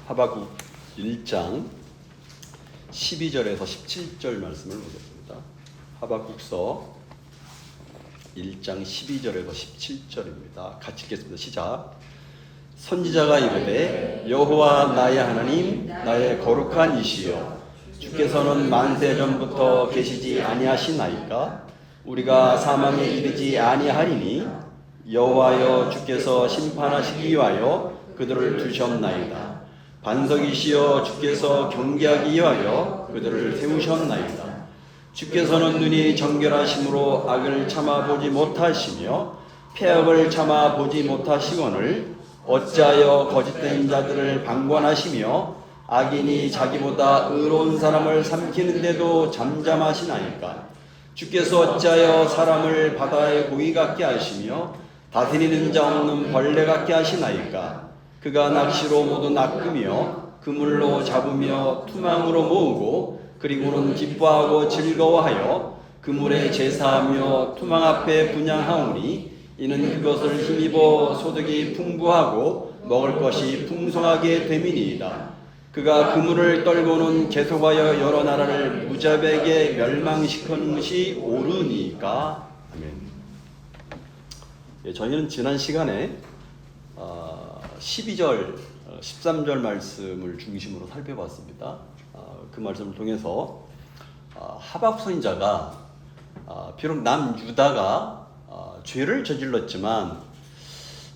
하박국 1장 12절에서 17절 말씀을 보겠습니다. 하박국서 1장 12절에서 17절입니다. 같이 읽겠습니다. 시작. 선지자가 이르되 여호와 나의 하나님 나의 거룩한 이시여 주께서는 만세 전부터 계시지 아니하시나이까 우리가 사망에 이르지 아니하리니 여호와여 주께서 심판하시기 위하여 그들을 두셨나이다. 반석이시여 주께서 경계하기 위하여 그들을 세우셨나이다. 주께서는 눈이 정결하심으로 악을 참아보지 못하시며 폐악을 참아보지 못하시거늘 어찌하여 거짓된 자들을 방관하시며 악인이 자기보다 의로운 사람을 삼키는데도 잠잠하시나이까. 주께서 어찌하여 사람을 바다의 고기 같게 하시며 다스리는 자 없는 벌레 같게 하시나이까. 그가 낚시로 모두 낚으며 그물로 잡으며 투망으로 모으고 그리고는 기뻐하고 즐거워하여 그물에 제사하며 투망 앞에 분향하오니 이는 그것을 힘입어 소득이 풍부하고 먹을 것이 풍성하게 됨이니이다. 그가 그물을 떨고는 계속하여 여러 나라를 무자백에 멸망시키는 것이 옳으니까. 아멘. 저희는 지난 시간에 12절, 13절 말씀을 중심으로 살펴봤습니다. 그 말씀을 통해서 하박국 선지자가 비록 남유다가 죄를 저질렀지만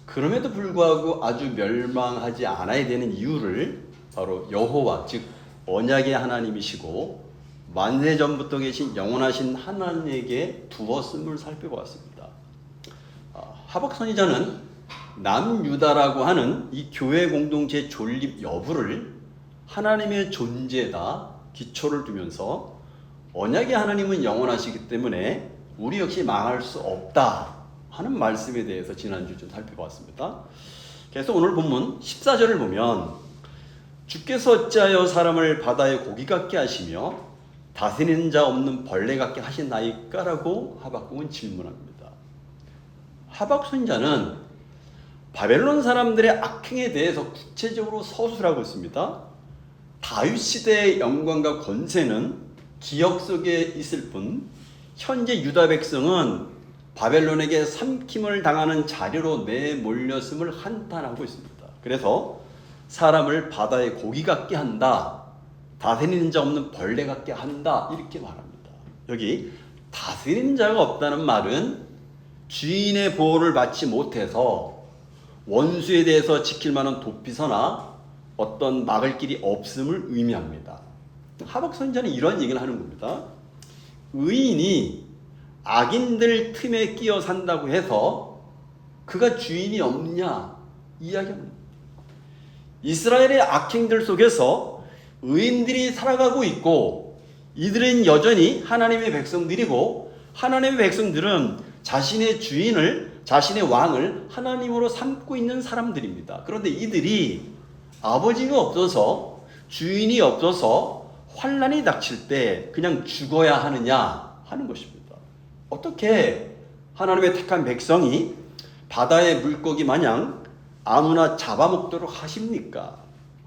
그럼에도 불구하고 아주 멸망하지 않아야 되는 이유를 바로 여호와 즉 언약의 하나님이시고 만세 전부터 계신 영원하신 하나님에게 두었음을 살펴보았습니다. 하박국 선지자는 남유다라고 하는 이 교회 공동체 존립 여부를 하나님의 존재다 기초를 두면서 언약의 하나님은 영원하시기 때문에 우리 역시 망할 수 없다 하는 말씀에 대해서 지난주 좀 살펴봤습니다. 그래서 오늘 본문 14절을 보면 주께서 어찌하여 사람을 바다의 고기 같게 하시며 다스리는 자 없는 벌레 같게 하시나이까? 라고 하박국은 질문합니다. 하박국 선지자는 바벨론 사람들의 악행에 대해서 구체적으로 서술하고 있습니다. 다윗 시대의 영광과 권세는 기억 속에 있을 뿐 현재 유다 백성은 바벨론에게 삼킴을 당하는 자리로 내몰렸음을 한탄하고 있습니다. 그래서 사람을 바다의 고기 같게 한다, 다스리는 자 없는 벌레 같게 한다 이렇게 말합니다. 여기 다스리는 자가 없다는 말은 주인의 보호를 받지 못해서 원수에 대해서 지킬 만한 도피서나 어떤 막을 길이 없음을 의미합니다. 하박국 선지자는 이런 얘기를 하는 겁니다. 의인이 악인들 틈에 끼어 산다고 해서 그가 주인이 없냐 이야기합니다. 이스라엘의 악행들 속에서 의인들이 살아가고 있고 이들은 여전히 하나님의 백성들이고 하나님의 백성들은 자신의 주인을 자신의 왕을 하나님으로 삼고 있는 사람들입니다. 그런데 이들이 아버지가 없어서 주인이 없어서 환난이 닥칠 때 그냥 죽어야 하느냐 하는 것입니다. 어떻게 하나님의 택한 백성이 바다의 물고기 마냥 아무나 잡아먹도록 하십니까?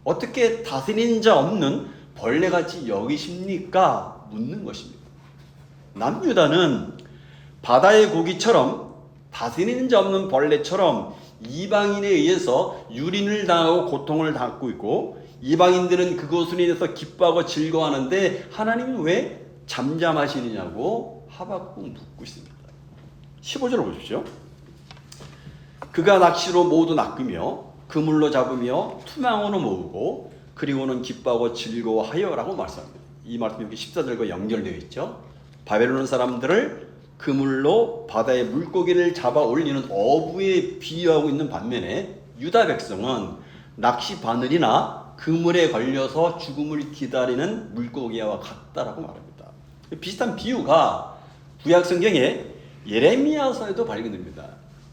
어떻게 다스리는 자 없는 벌레같이 여기십니까? 묻는 것입니다. 남유다는 바다의 고기처럼 다스리는 자 없는 벌레처럼 이방인에 의해서 유린을 당하고 고통을 받고 있고 이방인들은 그것으로 인해서 기뻐하고 즐거워하는데 하나님은 왜 잠잠하시느냐고 하박국 묻고 있습니다. 15절을 보십시오. 그가 낚시로 모두 낚으며 그물로 잡으며 투망으로 모으고 그리고는 기뻐하고 즐거워하여 라고 말씀합니다. 이 말씀이 여기 14절과 연결되어 있죠. 바벨론 사람들을 그물로 바다의 물고기를 잡아 올리는 어부에 비유하고 있는 반면에 유다 백성은 낚시 바늘이나 그물에 걸려서 죽음을 기다리는 물고기와 같다라고 말합니다. 비슷한 비유가 구약 성경에 예레미야서에도 발견됩니다.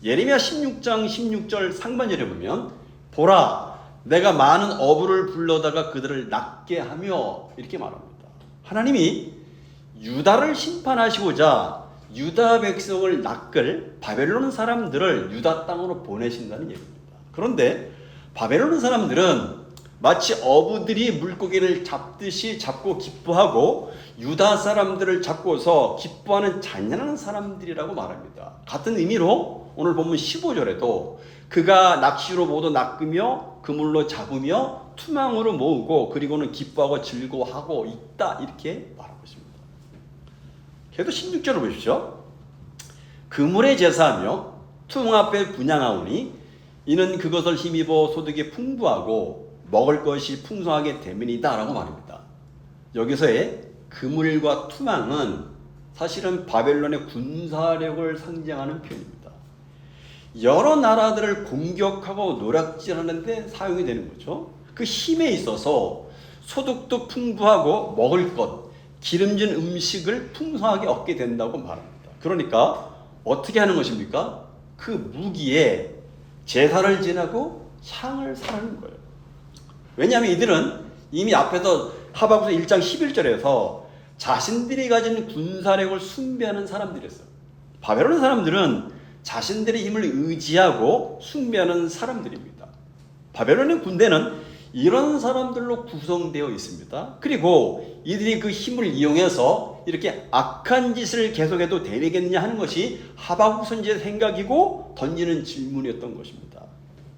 예레미야 16장 16절 상반절에 보면 보라 내가 많은 어부를 불러다가 그들을 낚게 하며 이렇게 말합니다. 하나님이 유다를 심판하시고자 유다 백성을 낚을 바벨론 사람들을 유다 땅으로 보내신다는 얘기입니다. 그런데 바벨론 사람들은 마치 어부들이 물고기를 잡듯이 잡고 기뻐하고 유다 사람들을 잡고서 기뻐하는 잔인한 사람들이라고 말합니다. 같은 의미로 오늘 본문 15절에도 그가 낚시로 모두 낚으며 그물로 잡으며 투망으로 모으고 그리고는 기뻐하고 즐거워하고 있다 이렇게 말하고 있습니다. 그래도 16절을 보십시오. 그물에 제사하며 투망 앞에 분향하오니 이는 그것을 힘입어 소득이 풍부하고 먹을 것이 풍성하게 됨이니이다 라고 말합니다. 여기서의 그물과 투망은 사실은 바벨론의 군사력을 상징하는 표현입니다. 여러 나라들을 공격하고 노략질하는 데 사용이 되는 거죠. 그 힘에 있어서 소득도 풍부하고 먹을 것, 기름진 음식을 풍성하게 얻게 된다고 말합니다. 그러니까 어떻게 하는 것입니까? 그 무기에 제사를 지내고 향을 사는 거예요. 왜냐하면 이들은 이미 앞에서 하박국서 1장 11절에서 자신들이 가진 군사력을 숭배하는 사람들이었어요. 바벨론 사람들은 자신들의 힘을 의지하고 숭배하는 사람들입니다. 바벨론의 군대는 이런 사람들로 구성되어 있습니다. 그리고 이들이 그 힘을 이용해서 이렇게 악한 짓을 계속해도 되겠느냐 하는 것이 하박국 선지의 생각이고 던지는 질문이었던 것입니다.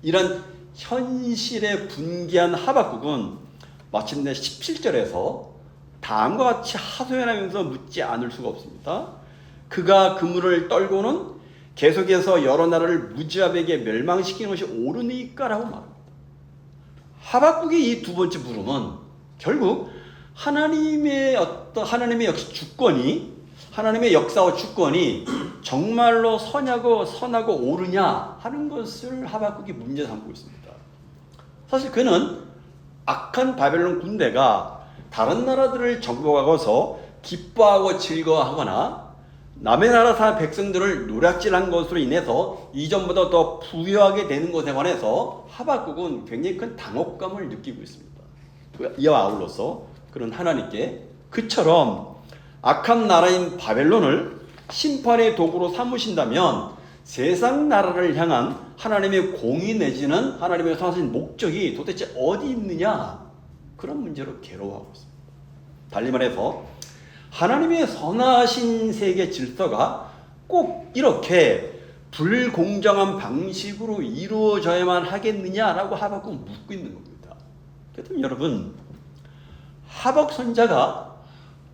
이런 현실에 분개한 하박국은 마침내 17절에서 다음과 같이 하소연하면서 묻지 않을 수가 없습니다. 그가 그물을 떨고는 계속해서 여러 나라를 무지압에게 멸망시키는 것이 옳으니까라고 말합니다. 하박국의 이 두 번째 물음은 결국 하나님의 역시 주권이, 하나님의 역사와 주권이 정말로 선하고 옳으냐 하는 것을 하박국이 문제 삼고 있습니다. 사실 그는 악한 바벨론 군대가 다른 나라들을 정복하고서 기뻐하고 즐거워하거나 남의 나라 사람 백성들을 노략질한 것으로 인해서 이전보다 더 부유하게 되는 것에 관해서 하박국은 굉장히 큰 당혹감을 느끼고 있습니다. 이와 아울러서 그런 하나님께 그처럼 악한 나라인 바벨론을 심판의 도구로 삼으신다면 세상 나라를 향한 하나님의 공의 내지는 하나님의 선하신 목적이 도대체 어디 있느냐, 그런 문제로 괴로워하고 있습니다. 달리 말해서 하나님의 선하신 세계 질서가 꼭 이렇게 불공정한 방식으로 이루어져야만 하겠느냐라고 하박국은 묻고 있는 겁니다. 그렇다면 여러분, 하박국 선지자가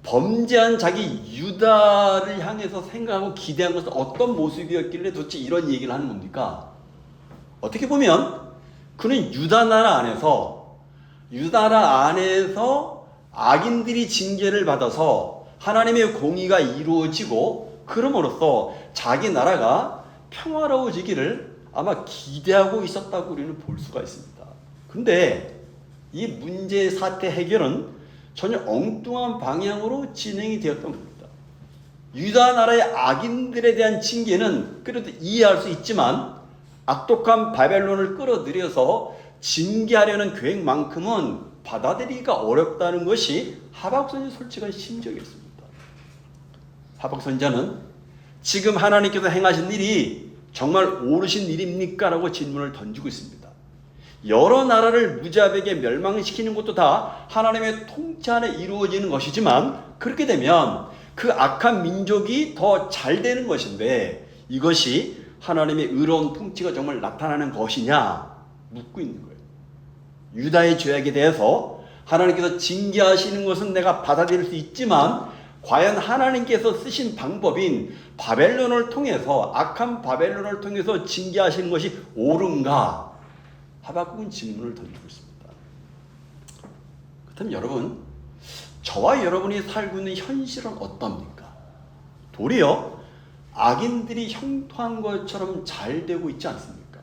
범죄한 자기 유다를 향해서 생각하고 기대한 것은 어떤 모습이었길래 도대체 이런 얘기를 하는 겁니까? 어떻게 보면 그는 유다 나라 안에서 악인들이 징계를 받아서 하나님의 공의가 이루어지고 그럼으로써 자기 나라가 평화로워지기를 아마 기대하고 있었다고 우리는 볼 수가 있습니다. 근데 이 문제의 사태 해결은 전혀 엉뚱한 방향으로 진행이 되었던 겁니다. 유다 나라의 악인들에 대한 징계는 그래도 이해할 수 있지만 악독한 바벨론을 끌어들여서 징계하려는 계획만큼은 받아들이기가 어렵다는 것이 하박국 선지자의 솔직한 심정이었습니다. 하박국 선지자는 지금 하나님께서 행하신 일이 정말 옳으신 일입니까? 라고 질문을 던지고 있습니다. 여러 나라를 무지압에게 멸망시키는 것도 다 하나님의 통치 안에 이루어지는 것이지만 그렇게 되면 그 악한 민족이 더 잘 되는 것인데 이것이 하나님의 의로운 통치가 정말 나타나는 것이냐 묻고 있는 거예요. 유다의 죄악에 대해서 하나님께서 징계하시는 것은 내가 받아들일 수 있지만 과연 하나님께서 쓰신 방법인 바벨론을 통해서, 악한 바벨론을 통해서 징계하시는 것이 옳은가? 하박국은 질문을 던지고 있습니다. 그렇다면 여러분, 저와 여러분이 살고 있는 현실은 어떻습니까? 도리어 악인들이 형통한 것처럼 잘 되고 있지 않습니까?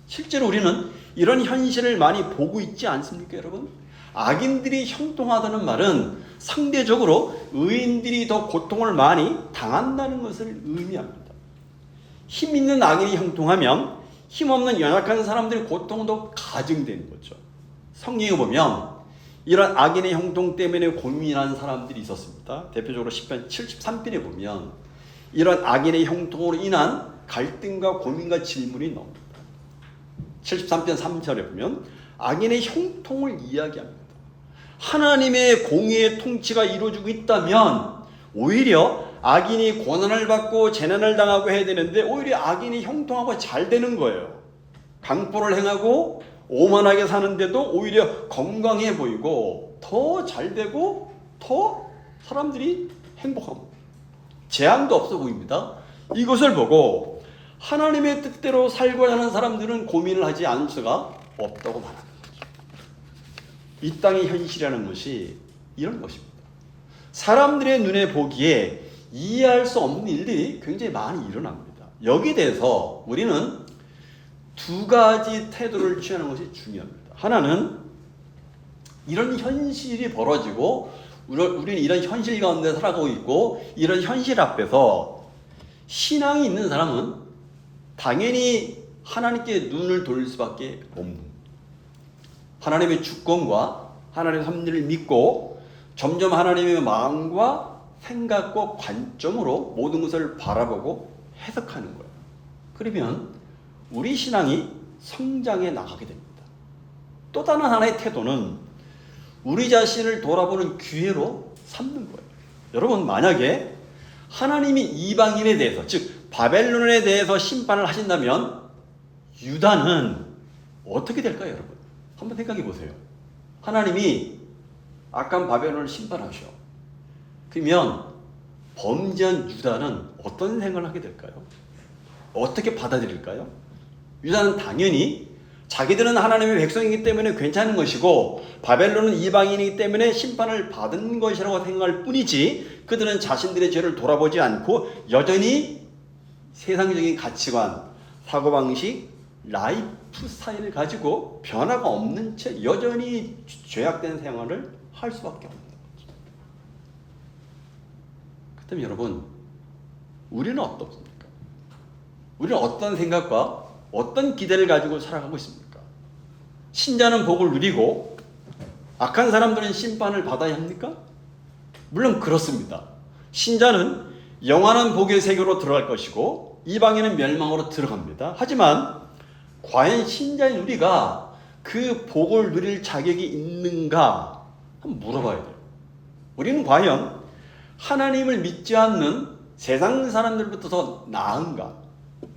실제로 우리는 이런 현실을 많이 보고 있지 않습니까, 여러분? 악인들이 형통하다는 말은 상대적으로 의인들이 더 고통을 많이 당한다는 것을 의미합니다. 힘 있는 악인이 형통하면 힘없는 연약한 사람들의 고통도 가증되는 거죠. 성경에 보면 이런 악인의 형통 때문에 고민하는 사람들이 있었습니다. 대표적으로 시편 73편에 보면 이런 악인의 형통으로 인한 갈등과 고민과 질문이 나옵니다. 73편 3절에 보면 악인의 형통을 이야기합니다. 하나님의 공의의 통치가 이루어지고 있다면 오히려 악인이 고난을 받고 재난을 당하고 해야 되는데 오히려 악인이 형통하고 잘 되는 거예요. 강포를 행하고 오만하게 사는데도 오히려 건강해 보이고 더 잘 되고 더 사람들이 행복하고 재앙도 없어 보입니다. 이것을 보고 하나님의 뜻대로 살고자 하는 사람들은 고민을 하지 않을 수가 없다고 말합니다. 이 땅의 현실이라는 것이 이런 것입니다. 사람들의 눈에 보기에 이해할 수 없는 일들이 굉장히 많이 일어납니다. 여기에 대해서 우리는 두 가지 태도를 취하는 것이 중요합니다. 하나는 이런 현실이 벌어지고 우리는 이런 현실 가운데 살아가고 있고 이런 현실 앞에서 신앙이 있는 사람은 당연히 하나님께 눈을 돌릴 수밖에 없는 하나님의 주권과 하나님의 섭리를 믿고 점점 하나님의 마음과 생각과 관점으로 모든 것을 바라보고 해석하는 거예요. 그러면 우리 신앙이 성장해 나가게 됩니다. 또 다른 하나의 태도는 우리 자신을 돌아보는 기회로 삼는 거예요. 여러분 만약에 하나님이 이방인에 대해서 즉 바벨론에 대해서 심판을 하신다면 유다는 어떻게 될까요, 여러분? 한번 생각해 보세요. 하나님이 악한 바벨론을 심판하셔. 그러면 범죄한 유다는 어떤 생각을 하게 될까요? 어떻게 받아들일까요? 유다는 당연히 자기들은 하나님의 백성이기 때문에 괜찮은 것이고 바벨론은 이방인이기 때문에 심판을 받은 것이라고 생각할 뿐이지 그들은 자신들의 죄를 돌아보지 않고 여전히 세상적인 가치관, 사고방식, 라이프 스타일을 가지고 변화가 없는 채 여전히 죄악된 생활을 할 수밖에 없는 거죠. 그렇다면 여러분, 우리는 어떻습니까? 우리는 어떤 생각과 어떤 기대를 가지고 살아가고 있습니까? 신자는 복을 누리고 악한 사람들은 심판을 받아야 합니까? 물론 그렇습니다. 신자는 영원한 복의 세계로 들어갈 것이고 이방인은 멸망으로 들어갑니다. 하지만 과연 신자인 우리가 그 복을 누릴 자격이 있는가 한번 물어봐야 돼요. 우리는 과연 하나님을 믿지 않는 세상 사람들부터 더 나은가?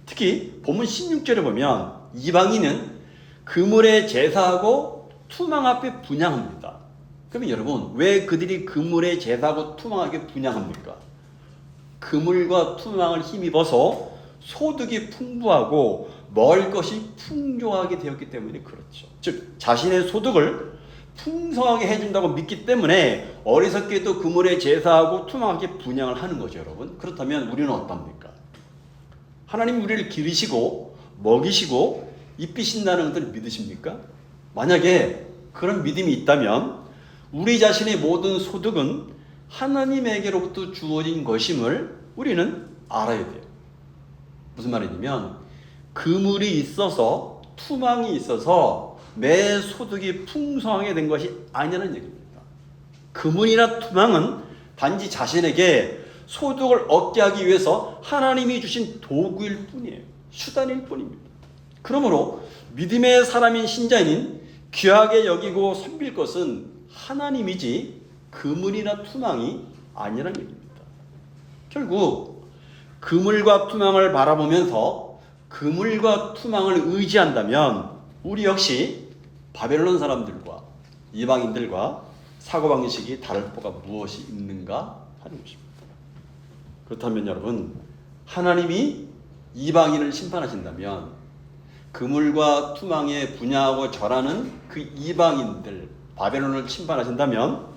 특히 본문 16절에 보면 이방인은 그물에 제사하고 투망 앞에 분향합니다. 그러면 여러분 왜 그들이 그물에 제사하고 투망하게 분향합니까? 그물과 투망을 힘입어서 소득이 풍부하고 먹을 것이 풍족하게 되었기 때문에 그렇죠. 즉 자신의 소득을 풍성하게 해준다고 믿기 때문에 어리석게도 그물에 제사하고 투망하게 분향을 하는 거죠. 여러분 그렇다면 우리는 어떻습니까? 하나님 우리를 기르시고 먹이시고 입히신다는 것을 믿으십니까? 만약에 그런 믿음이 있다면 우리 자신의 모든 소득은 하나님에게로부터 주어진 것임을 우리는 알아야 돼요. 무슨 말이냐면 그물이 있어서 투망이 있어서 내 소득이 풍성하게 된 것이 아니라는 얘기입니다. 그물이나 투망은 단지 자신에게 소득을 얻게 하기 위해서 하나님이 주신 도구일 뿐이에요. 수단일 뿐입니다. 그러므로 믿음의 사람인 신자인 귀하게 여기고 섬길 것은 하나님이지 그물이나 투망이 아니라는 얘기입니다. 결국 그물과 투망을 바라보면서 그물과 투망을 의지한다면 우리 역시 바벨론 사람들과 이방인들과 사고방식이 다를 바가 무엇이 있는가 하는 것입니다. 그렇다면 여러분 하나님이 이방인을 심판하신다면 그물과 투망에 분야하고 절하는 그 이방인들 바벨론을 심판하신다면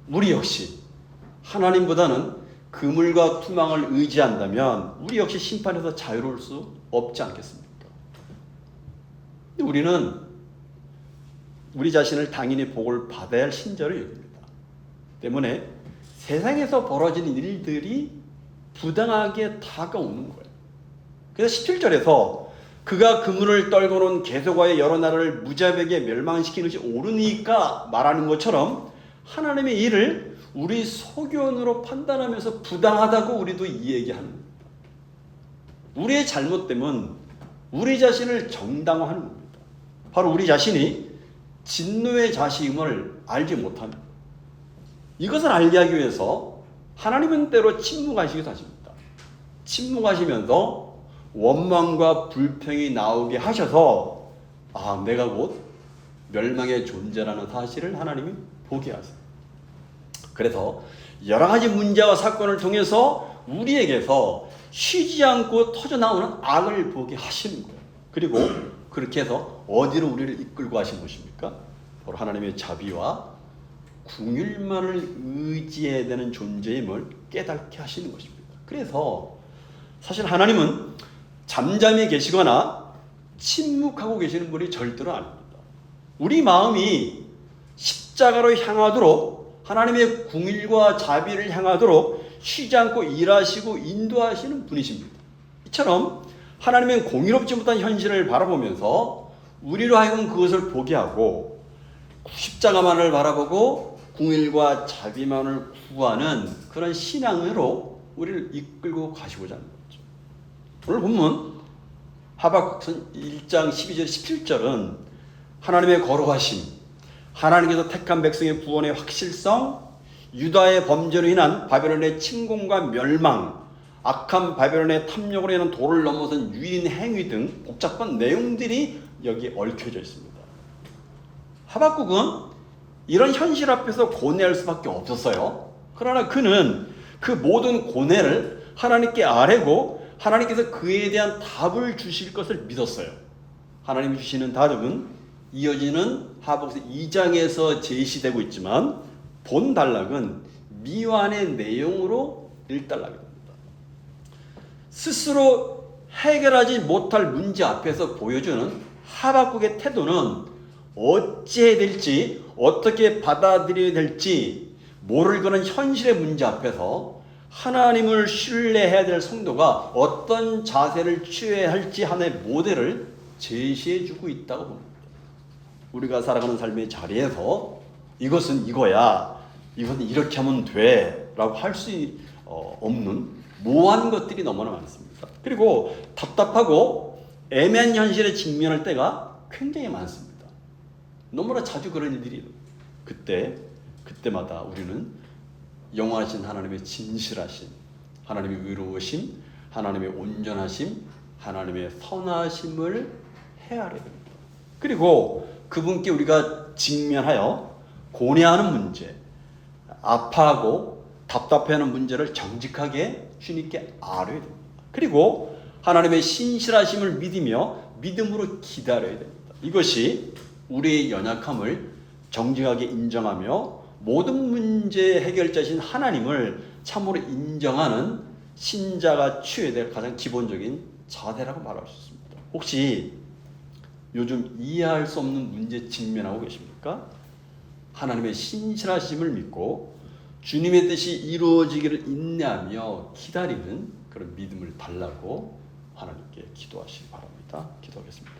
우리 역시 하나님보다는 그물과 투망을 의지한다면 우리 역시 심판에서 자유로울 수 없지 않겠습니까? 우리는 우리 자신을 당연히 복을 받아야 할 신자로 여깁니다. 때문에 세상에서 벌어지는 일들이 부당하게 다가오는 거예요. 그래서 17절에서 그가 그물을 떨고 놓은 개소과의 여러 나라를 무자백에 멸망시키는 것이 옳으니까 말하는 것처럼 하나님의 일을 우리 소견으로 판단하면서 부당하다고 우리도 이야기하는 겁니다. 우리의 잘못됨은 우리 자신을 정당화하는 겁니다. 바로 우리 자신이 진노의 자식임을 알지 못합니다. 이것을 알게 하기 위해서 하나님은 때로 침묵하시기도 하십니다. 침묵하시면서 원망과 불평이 나오게 하셔서 내가 곧 멸망의 존재라는 사실을 하나님이 보게 하세요. 그래서 여러 가지 문제와 사건을 통해서 우리에게서 쉬지 않고 터져나오는 악을 보게 하시는 거예요. 그리고 그렇게 해서 어디로 우리를 이끌고 가신 것입니까? 바로 하나님의 자비와 긍휼만을 의지해야 되는 존재임을 깨닫게 하시는 것입니다. 그래서 사실 하나님은 잠잠히 계시거나 침묵하고 계시는 분이 절대로 아닙니다. 우리 마음이 십자가로 향하도록 하나님의 긍휼과 자비를 향하도록 쉬지 않고 일하시고 인도하시는 분이십니다. 이처럼 하나님은 공의롭지 못한 현실을 바라보면서 우리로 하여금 그것을 보게 하고 십자가만을 바라보고 긍휼과 자비만을 구하는 그런 신앙으로 우리를 이끌고 가시고자 하는 거죠. 오늘 본문 하박국 1장 12절 17절은 하나님의 거룩하심, 하나님께서 택한 백성의 구원의 확실성, 유다의 범죄로 인한 바벨론의 침공과 멸망, 악한 바벨론의 탐욕으로 인한 도를 넘어선 유인 행위 등 복잡한 내용들이 여기 얽혀져 있습니다. 하박국은 이런 현실 앞에서 고뇌할 수밖에 없었어요. 그러나 그는 그 모든 고뇌를 하나님께 아뢰고 하나님께서 그에 대한 답을 주실 것을 믿었어요. 하나님이 주시는 답은 이어지는 하박국 2장에서 제시되고 있지만 본 단락은 미완의 내용으로 일단락이 됩니다. 스스로 해결하지 못할 문제 앞에서 보여주는 하박국의 태도는 어찌해야 될지 어떻게 받아들여야 될지 모를 그런 현실의 문제 앞에서 하나님을 신뢰해야 될 성도가 어떤 자세를 취해야 할지 하나의 모델을 제시해주고 있다고 봅니다. 우리가 살아가는 삶의 자리에서 이것은 이거야, 이것은 이렇게 하면 돼 라고 할 수 없는 모호한 것들이 너무나 많습니다. 그리고 답답하고 애매한 현실에 직면할 때가 굉장히 많습니다. 너무나 자주 그런 일들이 그때마다 우리는 영원하신 하나님의 진실하심, 하나님의 의로우심, 하나님의 온전하심, 하나님의 선하심을 헤아려야 됩니다. 그리고 그분께 우리가 직면하여 고뇌하는 문제, 아파하고 답답해하는 문제를 정직하게 주님께 아뢰야 됩니다. 그리고 하나님의 신실하심을 믿으며 믿음으로 기다려야 됩니다. 이것이 우리의 연약함을 정직하게 인정하며 모든 문제 해결자신 하나님을 참으로 인정하는 신자가 취해야 될 가장 기본적인 자세라고 말할 수 있습니다. 혹시 요즘 이해할 수 없는 문제에 직면하고 계십니까? 하나님의 신실하심을 믿고 주님의 뜻이 이루어지기를 인내하며 기다리는 그런 믿음을 달라고 하나님께 기도하시기 바랍니다. 기도하겠습니다.